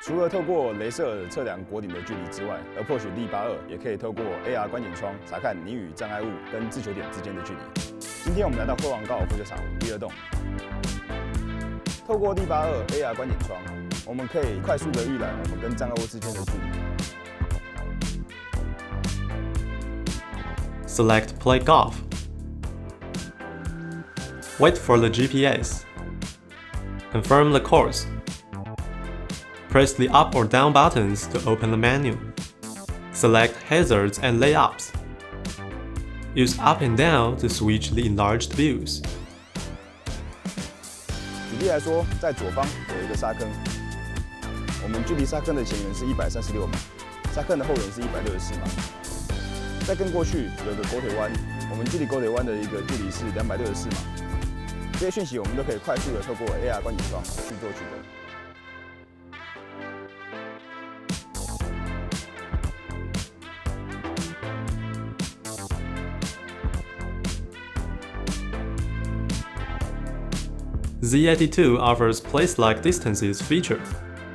除了透过雷射测量国顶的距离之外，Approach D82也可以透过 AR 观景窗查看你与障碍物跟自球点之间的距离。今天我们来到灰王高尔夫球场第2栋，透过D82 AR 观景窗，我们可以快速的预览我们跟障碍物之间的距离。Select Play Golf. Wait for the GPS. Confirm the course. Press the up or down buttons to open the menu. Select hazards and layups. Use up and down to switch the enlarged views. 举例来说，在左方有一个沙坑，我们距离沙坑的前缘是136码，沙坑的后缘是164码。再跟过去有一个狗腿弯，我们距离狗腿弯的一个距离是264码。这些讯息我们都可以快速的透过 AR 观景窗去做取得。Z82 offers place-like distances feature.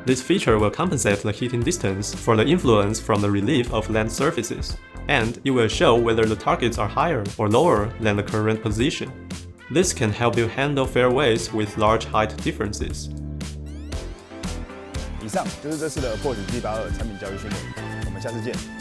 This feature will compensate the hitting distance for the influence from the relief of land surfaces, and it will show whether the targets are higher or lower than the current position. This can help you handle fairways with large height differences. 以上就是这次的 Approach D82 产品教育训练，我们下次见。